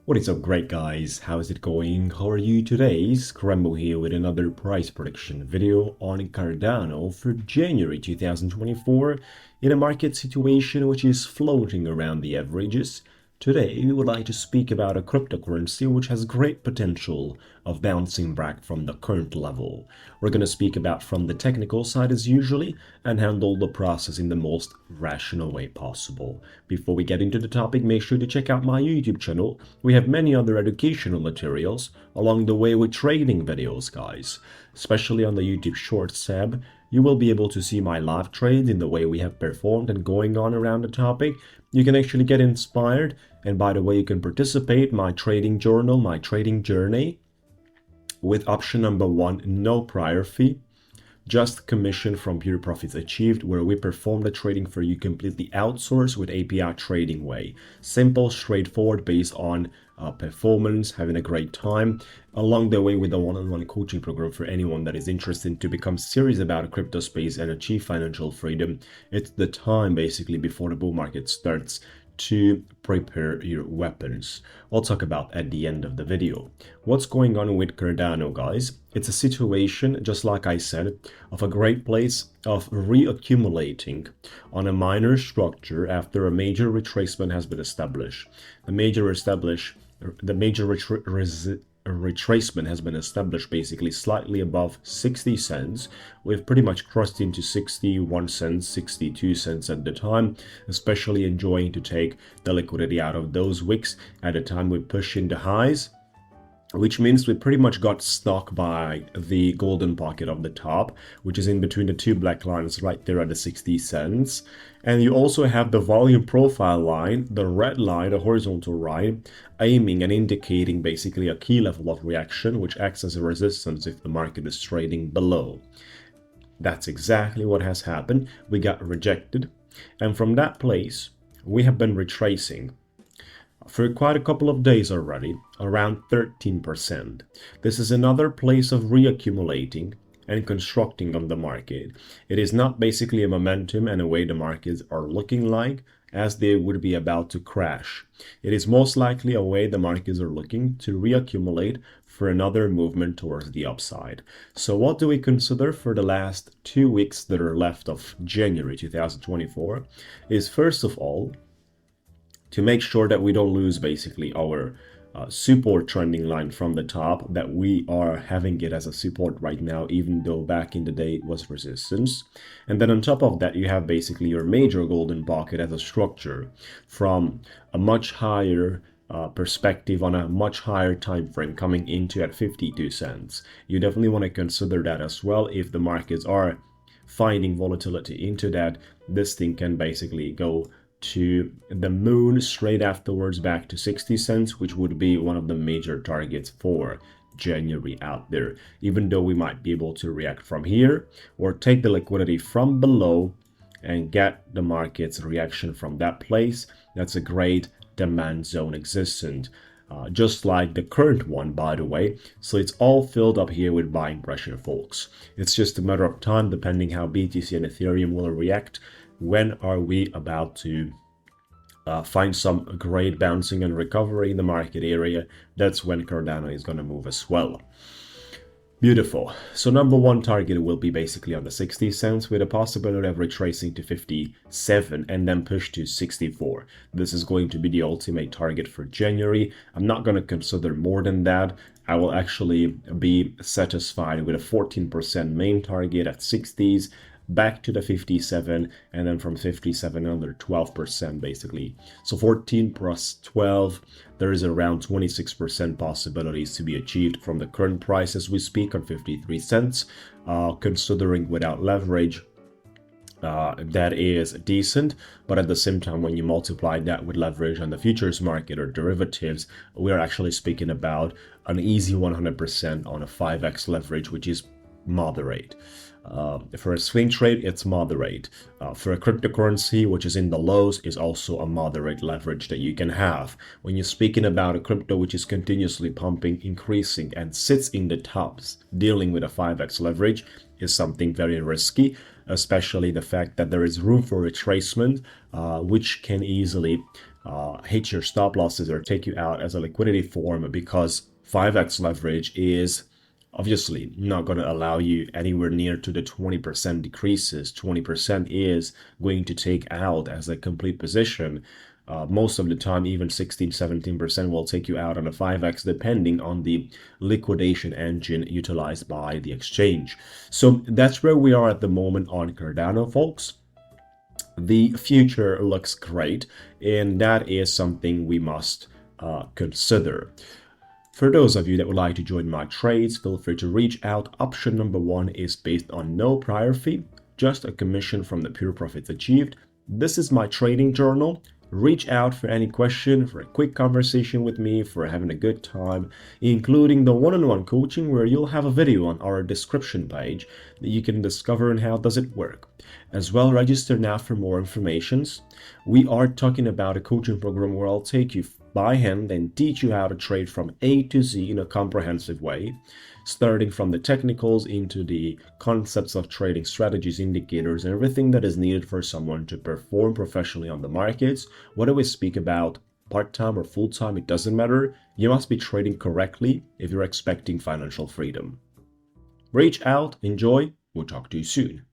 What is up, great guys? How is it going? How are you today? Scrembo here with another price prediction video on Cardano for January 2024 in a market situation which is floating around the averages. Today, we would like to speak about a cryptocurrency which has great potential of bouncing back from the current level. We're going to speak about from the technical side as usually and handle the process in the most rational way possible. Before we get into the topic, make sure to check out my YouTube channel. We have many other educational materials along the way with trading videos, guys. Especially on the YouTube Shorts tab, you will be able to see my live trades in the way we have performed and going on around the topic. You can actually get inspired, and by the way, you can participate my trading journal, my trading journey, with option number 1, no prior fee, just commission from pure profits achieved, where we perform the trading for you completely outsourced with API trading way. Simple, straightforward, based on performance, having a great time along the way with the one-on-one coaching program for anyone that is interested to become serious about a crypto space and achieve financial freedom. It's the time basically before the bull market starts to prepare your weapons. I'll talk about at the end of the video. What's going on with Cardano, guys? It's a situation, just like I said, of a great place of reaccumulating on a minor structure after a major retracement has been established. The major retracement has been established basically slightly above 60 cents. We've pretty much crossed into 61 cents, 62 cents at the time, especially enjoying to take the liquidity out of those wicks at the time we push into highs, which means we pretty much got stuck by the golden pocket of the top, which is in between the two black lines right there at the 60 cents. And you also have the volume profile line, the red line, the horizontal line, aiming and indicating basically a key level of reaction, which acts as a resistance if the market is trading below. That's exactly what has happened. We got rejected. And from that place, we have been retracing for quite a couple of days already, around 13%. This is another place of reaccumulating and constructing on the market. It is not basically a momentum and a way the markets are looking like as they would be about to crash. It is most likely a way the markets are looking to reaccumulate for another movement towards the upside. So what do we consider for the last 2 weeks that are left of January 2024 is, first of all, to make sure that we don't lose basically our support trending line from the top, that we are having it as a support right now, even though back in the day it was resistance. And then on top of that, you have basically your major golden pocket as a structure from a much higher perspective on a much higher time frame coming into at 52 cents. You definitely want to consider that as well. If the markets are finding volatility into that, this thing can basically go to the moon straight afterwards back to 60 cents, which would be one of the major targets for January out there, even though we might be able to react from here or take the liquidity from below and get the market's reaction from that place. That's a great demand zone existent, just like the current one, by the way. So it's all filled up here with buying pressure, folks. It's just a matter of time, depending how BTC and Ethereum will react. When are we about to find some great bouncing and recovery in the market area? That's when Cardano is going to move as well. Beautiful. So number one target will be basically on the 60 cents with a possibility of retracing to 57 and then push to 64. This is going to be the ultimate target for January. I'm not going to consider more than that. I will actually be satisfied with a 14% main target at 60s, back to the 57, and then from 57 another 12% basically. So 14 plus 12, there is around 26% possibilities to be achieved from the current price as we speak on 53 cents. Considering without leverage, that is decent, but at the same time, when you multiply that with leverage on the futures market or derivatives, we're actually speaking about an easy 100% on a 5x leverage, which is moderate. For a swing trade, it's moderate. For a cryptocurrency, which is in the lows, is also a moderate leverage that you can have. When you're speaking about a crypto which is continuously pumping, increasing, and sits in the tops, dealing with a 5x leverage is something very risky, especially the fact that there is room for retracement, which can easily hit your stop losses or take you out as a liquidity form, because 5x leverage is obviously not going to allow you anywhere near to the 20% decreases. 20% is going to take out as a complete position. Most of the time, even 16-17% will take you out on a 5x, depending on the liquidation engine utilized by the exchange. So that's where we are at the moment on Cardano, folks. The future looks great, and that is something we must consider. For those of you that would like to join my trades, feel free to reach out. Option number 1 is based on no prior fee, just a commission from the pure profits achieved. This is my trading journal. Reach out for any question, for a quick conversation with me, for having a good time, including the one-on-one coaching, where you'll have a video on our description page that you can discover and how does it work. As well, register now for more informations. We are talking about a coaching program where I'll take you by hand and teach you how to trade from A to Z in a comprehensive way, starting from the technicals into the concepts of trading strategies, indicators, and everything that is needed for someone to perform professionally on the markets. Whether we speak about part-time or full-time, it doesn't matter. You must be trading correctly if you're expecting financial freedom. Reach out, enjoy, we'll talk to you soon.